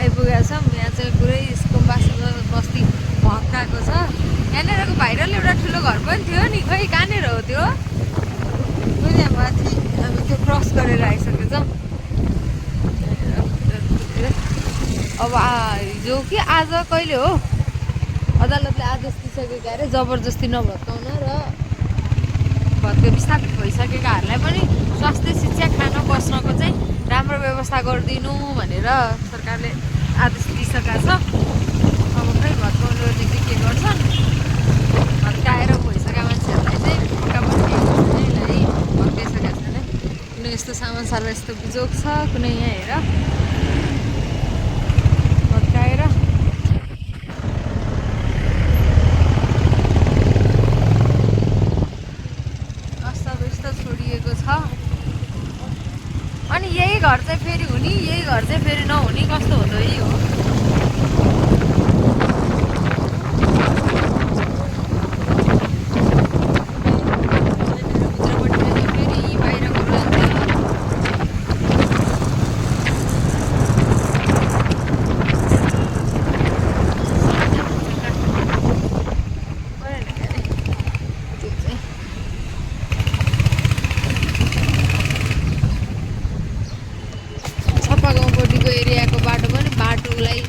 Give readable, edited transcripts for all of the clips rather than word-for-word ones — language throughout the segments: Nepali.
आइपुगेका छौँ। यहाँ चाहिँ पुरै गुम्बा बस्ती भक्काएको छ। यहाँनिरको भाइरल एउटा ठुलो घर पनि थियो नि, खै कहाँनिर हो त्यो? यहाँ माथि हामी त्यो क्रस गरेर आइसकेछौँ। अब हिजो कि आज कहिले हो अदालतले आदेश दिइसकेको अरे जबरजस्ती नभत्काउन र विस्थापित भइसकेकाहरूलाई पनि स्वास्थ्य शिक्षा खान बस्नको चाहिँ राम्रो व्यवस्था गरिदिनु भनेर सरकारले आदेश दिइसकेको छ। अब खै भत्काउने चाहिँ के गर्छन्, भत्काएर भइसकेका मान्छेहरूलाई चाहिँ पक्का पनि भत्काइसकेका छैन। कुनै यस्तो सामान सार्वा यस्तो बिजोग छ कुनै यहाँ हेर भत्काएर अस्तव्यस्त छोडिएको छ। अनि यही घर चाहिँ फेरि हुने, यही घर चाहिँ फेरि नहुने, कस्तो हुँदो यही हो। एरियाको बाटो पनि बाटोलाई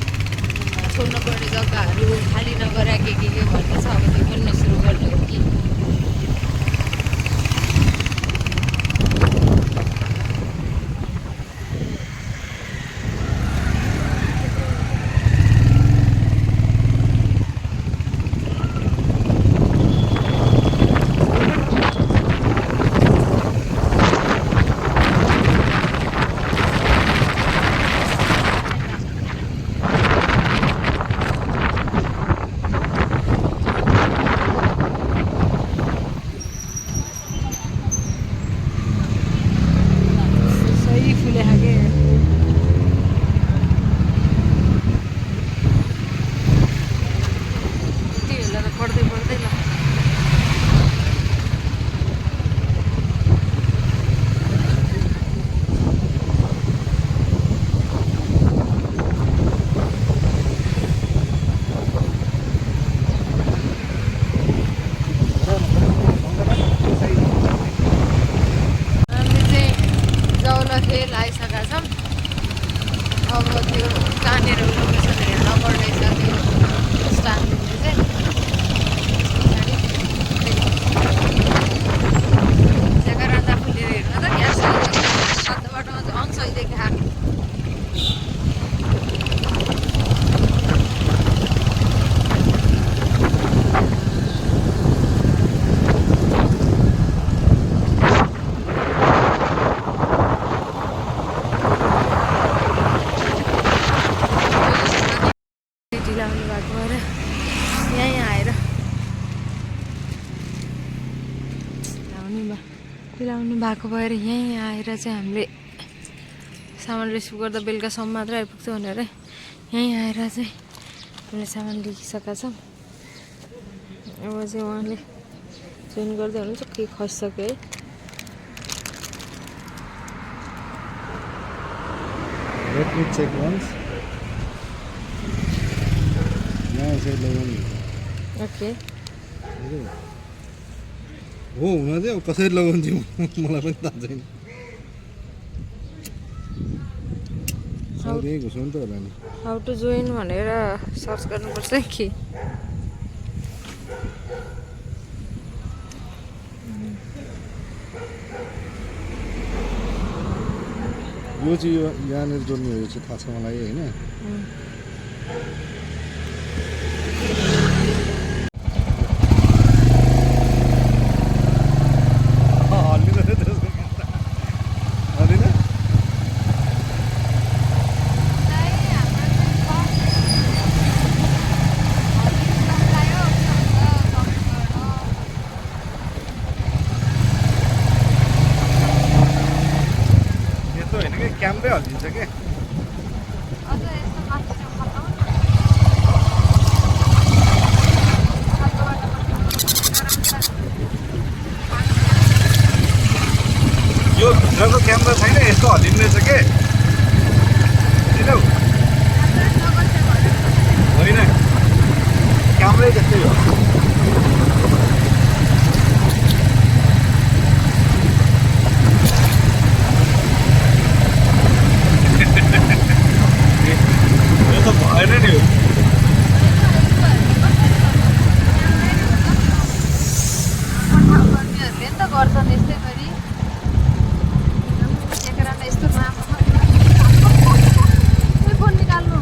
छोड्नु पर्ने जग्गाहरू खाली नगरा के भन्ने छ। अब त्यो पनि सुरु गर्ने हो कि खेल आइसकेका छौँ। अब त्यो कहाँनिर लोकेसन हेर्न पर्नेछ त्यो स्ट्यान्डले चाहिँ जग्गा राजा फुलेर हेर्न त ग्यास सातो बाटोमा चाहिँ अंश देखा दिलाउनु भएको भएर यहीँ आएर चाहिँ हामीले सामान रिसिभ गर्दा बेलुकासम्म मात्र आइपुग्छ भनेर यहीँ आएर चाहिँ हामीले सामान लिइसकेका छौँ। अब चाहिँ उहाँले जोइन गर्दै हुनुहुन्छ, के खसिसक्यो है। Let me check once. Now I said okay हो हुन चाहिँ कसरी लगाउँछु मलाई पनि थाहा छैन। यही घुसाउनु त होला नि। हाउ टु जोइन भनेर सर्च गर्नुपर्छ कि यो चाहिँ यहाँनिर जोड्ने हो, यो चाहिँ थाहा छ मलाई होइन। क्याम्पै हल्लिन्छ के यो भित्रको क्यामेरा छैन, यस्तो हल्लिँदैछ के। होइन कामै त्यस्तै हो यो त भएन नि हो कर्मीहरूले नि त गर्छन् यस्तै गरी यस्तो राम्रो फोन निकाल्नु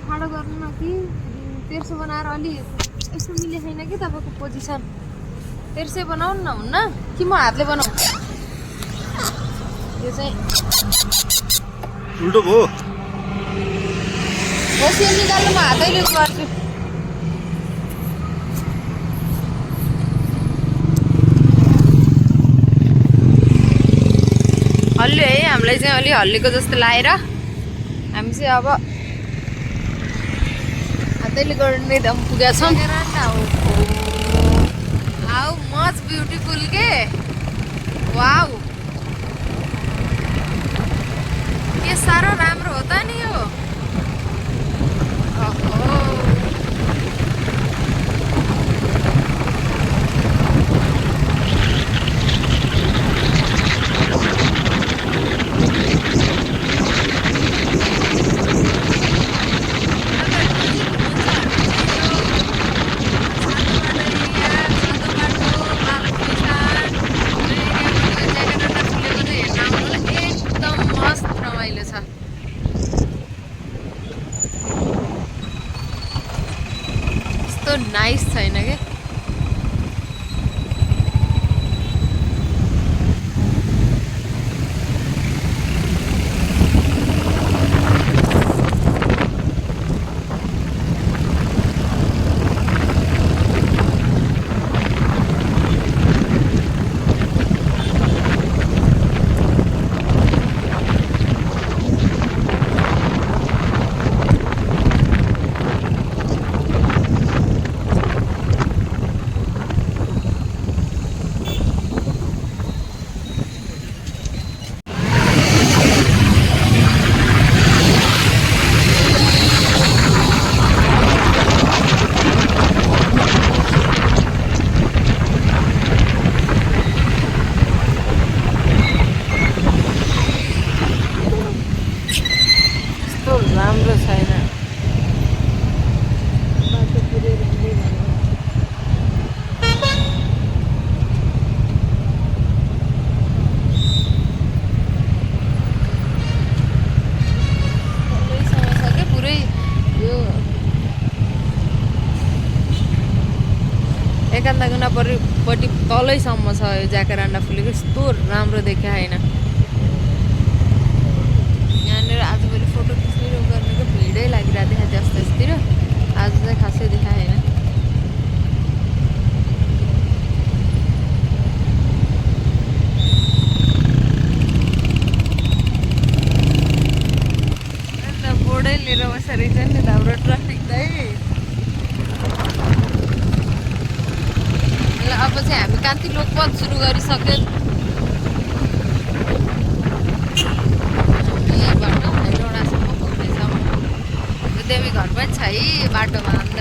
ठाडो गर्नु न कि तेर्सो बनाएर अलि यस्तो मिले छैन कि तपाईँको पोजिसन तेर्सै बनाउनु न हुन्न कि म हातले बनाऊ यो चाहिँ उल्टो भयो होस् यो निकाल्नु म हातैले गर्छु हल्लियो है हामीलाई चाहिँ अलि हल्लेको जस्तो लागेर हामी चाहिँ अब हातैले गर्ने दम पुगेका छौँ हाउ मच ब्युटिफुल के वाउ के साह्रो राम्रो हो त नि यो नाइस छैन के राम्रो छैन बाटो पुरै राम्रै भएन समस्या के पुरै यो एकान्तगुनापट्टि तलैसम्म छ यो ज्याकेरान्डा फुलेको यस्तो राम्रो देखा होइन यहाँनिर आजभोलि फोटो खिच्ने गर्नेको भिडै लागिरहेको देखा जस्तो यस्तोतिर आज चाहिँ खासै देखा होइन अन्त बोर्डै लिएर बसेर रहेछ नि हाम्रो ट्राफिक दाइ ल अब चाहिँ हामी कान्ति लोकपथ सुरु गरिसक्यो देवी घर पनि छ है बाटोमा अन्त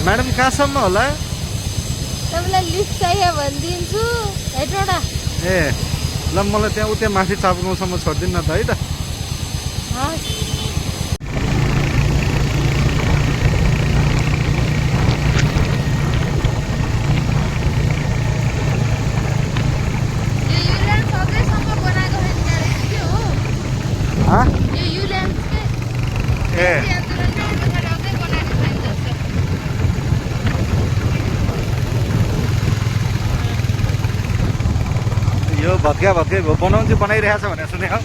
म्याडम कहाँसम्म होला तपाईँलाई लिफ्ट चाहियो भनिदिन्छु हेटौँडा ए ल मलाई त्यहाँ उता माथि चापगाउँसम्म छोडिदिनु न त है त हस् यो भत्का भत्कै बनाउनु चाहिँ बनाइरहेको छ भनेर सुने हो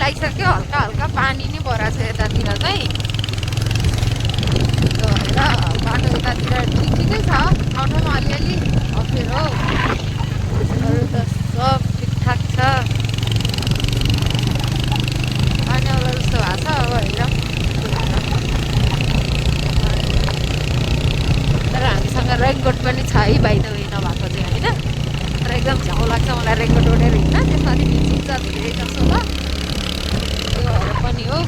लागिसक्यो हल्का हल्का पानी नै भराएको छ यतातिर चाहिँ र बाटो यतातिर ठिकै छ ठाउँ ठाउँमा अलिअलि अप्ठ्यारो अरू त सब ठिकठाक छ पानी आउला जस्तो भएको छ अब हेरौँ तर हामीसँग रेनकोट पनि छ है बाइ द वे नभएको चाहिँ होइन तर एकदम झ्याउ लाग्छ मलाई रेनकोट ओढेर हिँड्न त्यसमा अलिक भिजिन्छ धेरै जस्तो ल पनि हो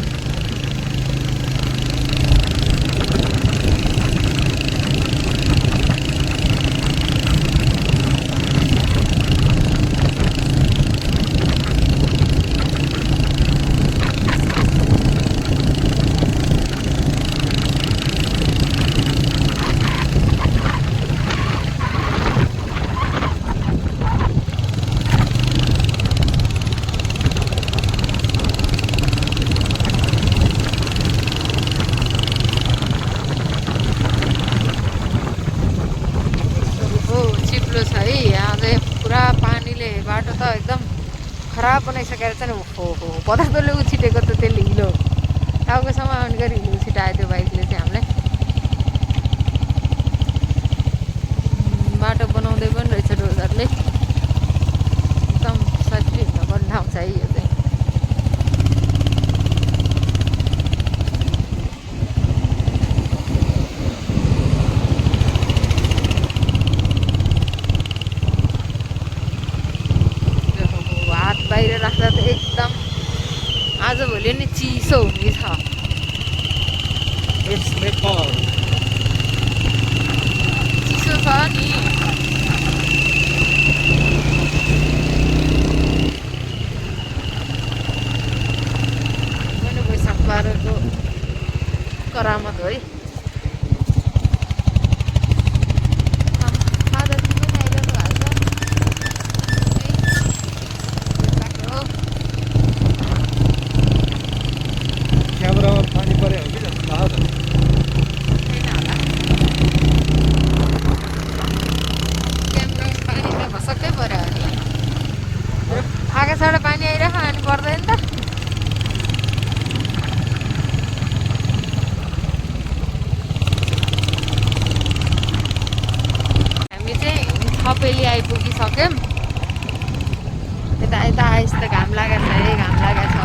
छ है यहाँ चाहिँ पुरा पानीले बाटो त एकदम खराब बनाइसकेर चाहिँ हो पदार्थले उछिटेको त त्यसले हिलो टाउको समाउन गरी हिलो उछिटायो त्यो बाइकले चाहिँ हामीलाई बाटो बनाउँदै पनि रहेछ डोजरले एकदम सजिलो हिँड्न पर्ने ठाउँ छ है यो चाहिँ बाहिर राख्दा त एकदम आजभोलि नै चिसो हुने छ चिसो छ नि मैले वैशाख 12 को करामत हो है आकाशबाट पानी आइरहेको अनि पर्दैन त हामी चाहिँ थपेली आइपुगिसक्यौँ यता यता आइस त घाम लागेको छ है घाम लागेको छ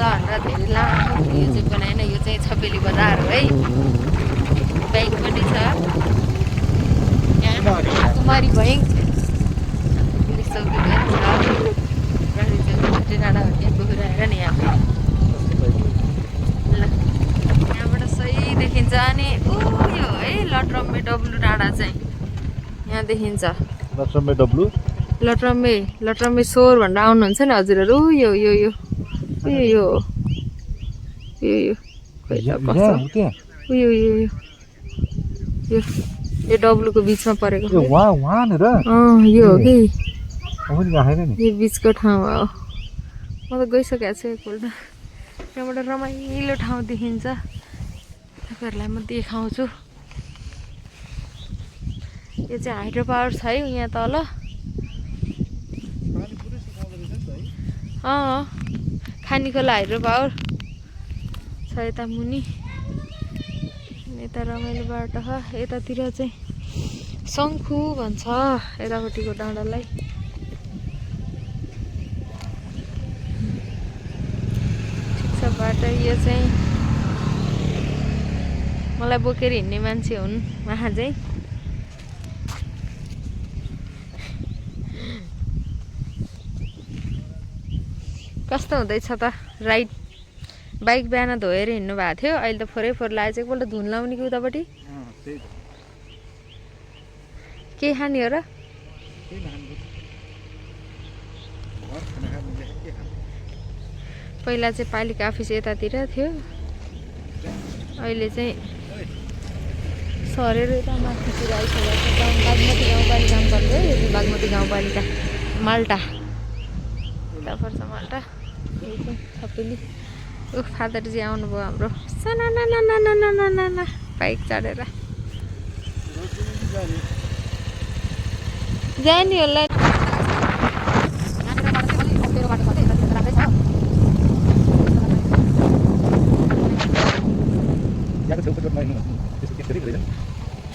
भनेर धेरै लामो यो चाहिँ बनाएन यो चाहिँ छपेली बजार हो है ब्याङ्क पनि छ यहाँ कुमारी बैङ्क चौकी ब्याङ्क छ डाँडा गएर आएर नि यहाँ ल यहाँबाट सही देखिन्छ अनि यो है लटरम्मे डब्लु डाँडा चाहिँ यहाँ देखिन्छ लटरम्मे सोर भनेर आउनुहुन्छ नि हजुरहरू यो यो यो यो यो यो डब्लुको बिचमा परेको यो हो कि यो बिचको ठाउँ हो म त गइसकेको छु एकपल्ट त्यहाँबाट रमाइलो ठाउँ देखिन्छ तपाईँहरूलाई म देखाउँछु यो चाहिँ हाइड्रो पावर छ है यहाँ तल खानीखोला हाइड्रो पावर छ यता मुनि यता रमाइलो बाटो छ यतातिर चाहिँ शङ्खु भन्छ यतापट्टिको डाँडालाई ठिक छ बाटो यो चाहिँ मलाई बोकेर हिँड्ने मान्छे हुन् उहाँ चाहिँ कस्तो हुँदैछ त राइड बाइक बिहान धोएर हिँड्नु भएको थियो अहिले त फोरै फोहोर लागेको छ एकपल्ट धुन लाउने कि उतापट्टि के खाने हो र पहिला चाहिँ पालिका अफिस यतातिर थियो अहिले चाहिँ सरेर यता माथितिर आइसकेको छ बागमती गाउँपालिकामा पर्छ यो चाहिँ बागमती गाउँपालिका माल्टा यता पर्छ माल्टा यही चाहिँ थपेली फादर चाहिँ आउनुभयो हाम्रो साना बाइक चढेर जाने होला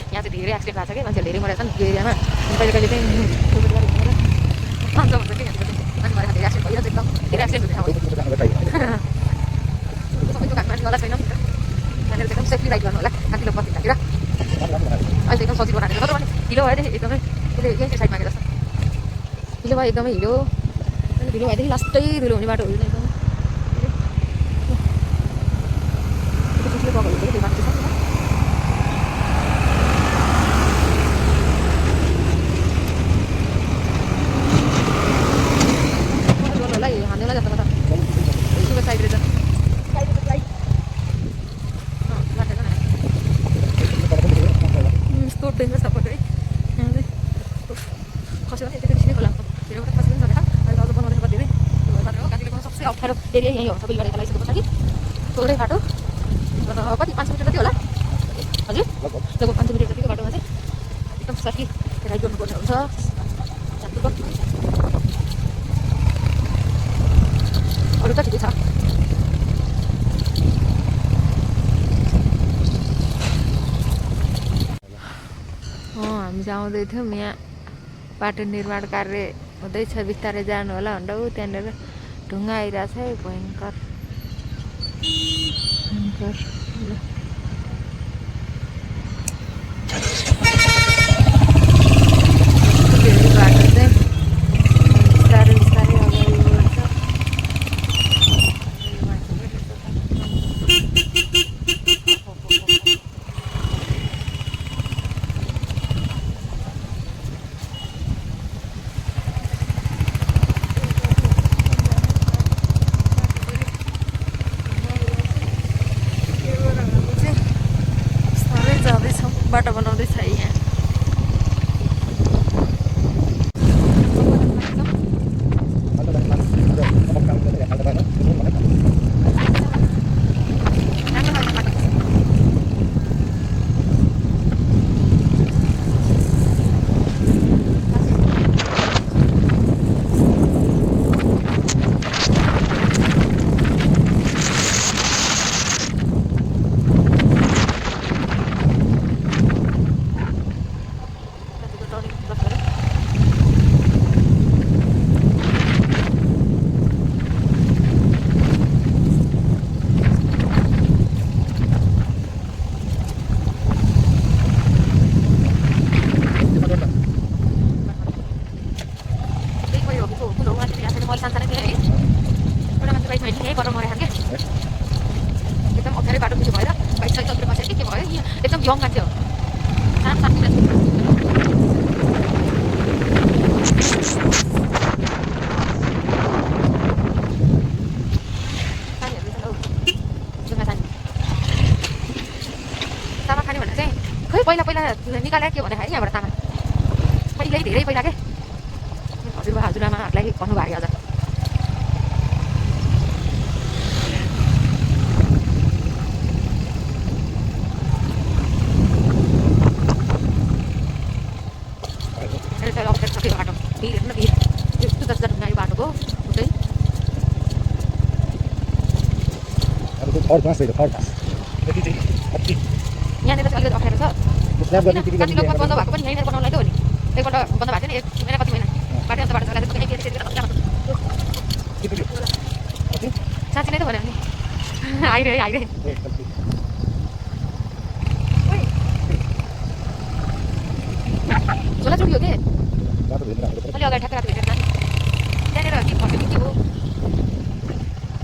यहाँ चाहिँ धेरै एक्सिडेन्ट भएको छ कि मान्छेहरू धेरै मरेको छ नि यो एरियामा कहिले कहिले चाहिँ भन्छ कि धेरै एक्सिडेन्ट भइरहेको छ एकदम धेरै एक्सिडेन्ट हुने सबैको घाटमा होला छैन यहाँनिर एकदम सेफ्टी राइड गर्नु होला काटिलो पत्ती राखेर अहिले एकदम सजिलो बनाएको तर पनि ढिलो भएदेखि एकदमै त्यसले यही चाहिँ साइड मागेर जस्तो ढिलो भयो एकदमै ढिलो भएदेखि लास्टै धुलो हुने बाटोहरू एकदम त्यो बाटो चाहिँ हान्दैला जस्तो त सुगर साइड रहेछ यस्तो डेन्जर सपोर्ट है यहाँ चाहिँ खस्यो भने यति खोला धेरैवटा खसी पनि छ अहिले अझ बनाउँदैछ कति धेरै काटीले पनि सबसे अप्ठ्यारो एरिया यहीँ हो सबैले गरेर लगाइसकेको छ कि थोरै बाटो कति 5 मिटर जति होला हजुर जब 5 मिटर जतिको बाटोमा चाहिँ एकदम सही राइड गर्नुपर्ने हुन्छ अरू त ठिकै छ हामी चाहिँ आउँदै थियौँ यहाँ बाटो निर्माण कार्य हुँदैछ बिस्तारै जानु होला भनेर त्यहाँनिर ढुङ्गा आइरहेछ है भयङ्कर बाटो चाहिँ बिस्तारै बिस्तारै अगाडि बढ्छ बाटो बनाउँदैछ यहाँ एकदम अप्ठ्यारै बाटो पिछे भएर बाइक साइकल के भयो एकदम यङ मान्छे हो तामा खाने भन्दा चाहिँ खै पहिला निकाले के भन्दाखेरि यहाँबाट तामा पहिल्यै धेरै पहिला के हजुरबा हजुरआमाहरूलाई भन्नुभयो अझ थर्ड पास थर्ड पास यति चाहिँ यहाँनिर चाहिँ अलिकति अप्ठ्यारो छ स्ल्याब गर्ने टिभी कति लगभग बन्द भएको पनि यहीँनिर बनाउनलाई त हो नि एकपल्ट बन्द भएको थियो नि 1 महिना कति महिना बाटो अन्त बाटो चलाएर साँच्ची नै त भन्यो नि आइरहे झोला चुक्यो के अलि अगाडि ठ्याक्क रातो भेटेर त्यहाँनिर के फस्यो के हो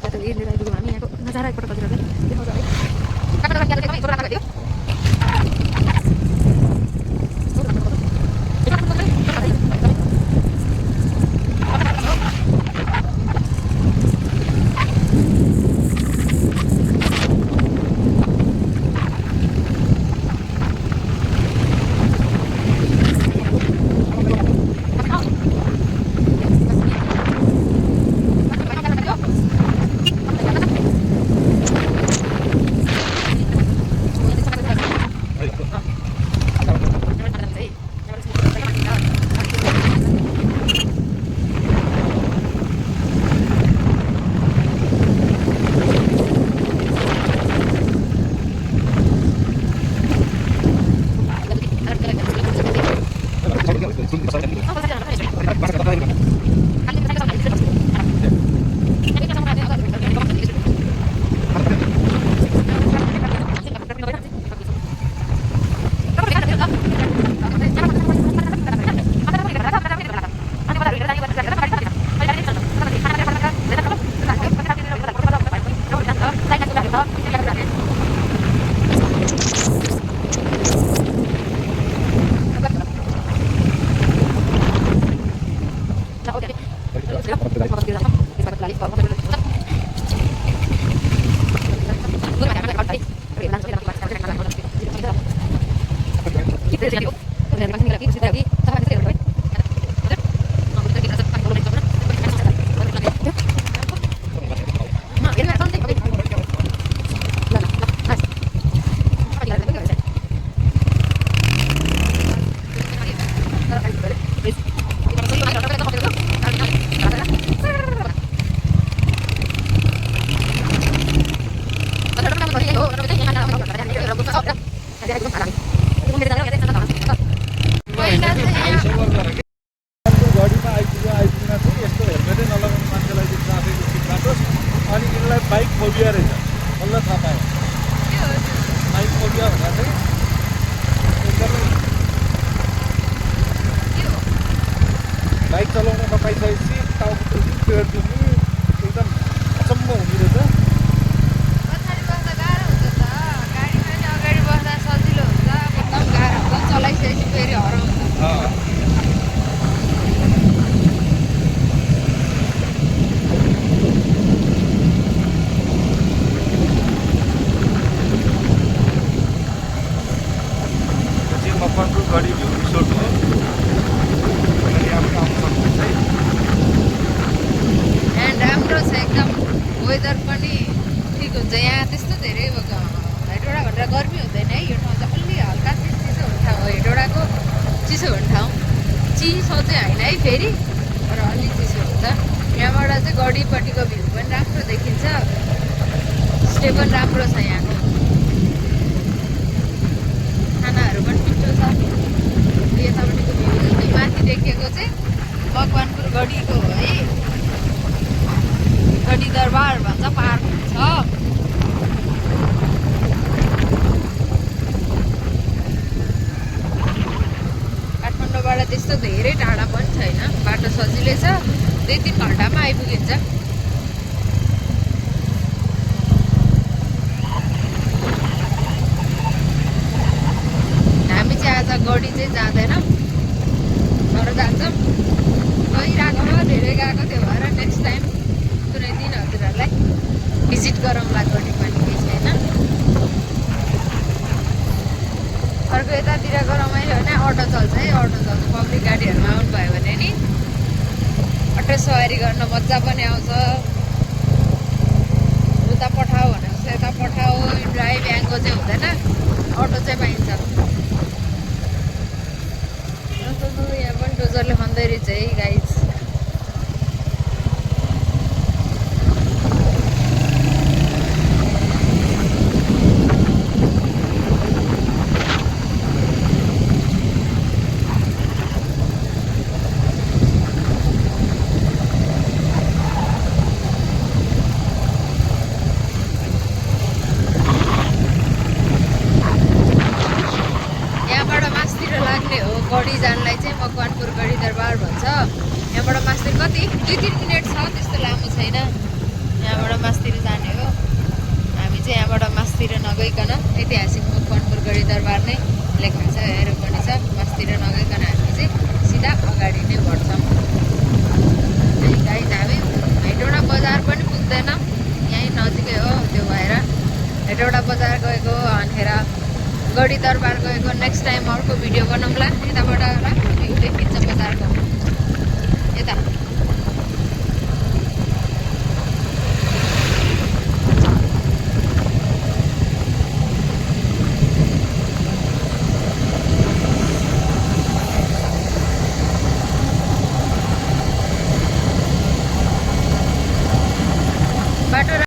या त हेर्ने आइपुग्यौँ हामी यहाँको नजारा एकपल्ट खोजेर देखाउँछ है काट्न एकदमै छोरा रातो भेट्यो गढीमा आइपुग्न चाहिँ यस्तो हेलमेटै नलगाउने मान्छेलाई चाहिँ ट्राफिक उचित काटोस् अनि यिनलाई बाइक फोबिया रहेछ बल्ल थाहा पाएँ बाइक फोबिया भन्दा चाहिँ एकदमै बाइक चलाउन नपाइसकेपछि टाउको पेट दुख्ने एकदम अचम्म हुने रहेछ पछाडि बस्दा गाह्रो हुन्छ त गाडीमा चाहिँ अगाडि बस्दा सजिलो हुन्छ एकदम गाह्रो हुन्छ चलाइसकेपछि फेरि हराउँछ मकवानपुर गढी भ्यू रिसोर्ट हो यहाँ पनि आउनु सक्नुहुन्छ है एन्ड राम्रो छ एकदम वेदर पनि ठिक हुन्छ यहाँ त्यस्तो धेरै हेटौँडा भनेर गर्मी हुँदैन है यो ठाउँ चाहिँ अलि हल्का चिसो हुने ठाउँ हो हेटौँडाको चिसो हुने ठाउँ चिसो चाहिँ होइन है फेरि तर अलि चिसो हुन्छ यहाँबाट चाहिँ गढीपट्टिको भ्यू पनि राम्रो देखिन्छ स्टे पनि राम्रो छ यहाँको खानाहरू पनि मिठो छ यतापट्टिको भ्यू त्यो माथि देखेको चाहिँ मकवानपुर गढीको हो है गढी दरबार भन्छ पार्क छ काठमाडौँबाट त्यस्तो धेरै टाढा पनि छैन बाटो सजिलै छ 2-3 घन्टामा आइपुगिन्छ हामी चाहिँ आज गढी चाहिँ जाँदैन तर जान्छौँ गइरहेको हो धेरै गएको त्यो भएर नेक्स्ट टाइम कुनै दिन हजुरहरूलाई भिजिट गरौँला गढी पनि केही छैन अर्को यतातिरको रमाइलो होइन अटो चल्छ है अटो चल्छ पब्लिक गाडीहरूमा आउनुभयो भने नि अटो सवारी गर्न मजा पनि आउँछ उता पठाऊ भनेपछि यता पठाऊ ड्राइभ याङको चाहिँ हुँदैन अटो चाहिँ पाइन्छ यहाँ पनि डोजरले खन्दै रहेछ है गाइज गढी जानलाई चाहिँ मकवानपुर गढी दरबार भन्छ। यहाँबाट मास्तिर कति 2-3 मिनट छ, त्यस्तो लामो छैन। यहाँबाट मास्तिर जाने हो। हामी चाहिँ यहाँबाट मास्तिर नगइकन ऐतिहासिक मकवानपुर गढी दरबार नै लेखेको छ, हेरेर पनि छ। मास्तिर नगइकन हामी चाहिँ सिधा अगाडि नै बढ्छौँ। गाइस हामी हेटौडा बजार पनि पुग्दैन, यहीँ नजिकै हो। त्यो भएर हेटौडा बजार गएको, अनिखेर गढी दरबार गएको। नेक्स्ट टाइम अर्को भिडियो बनाउँला। यताबाट राम्रो भ्यू देखिन्छ बजारको। यता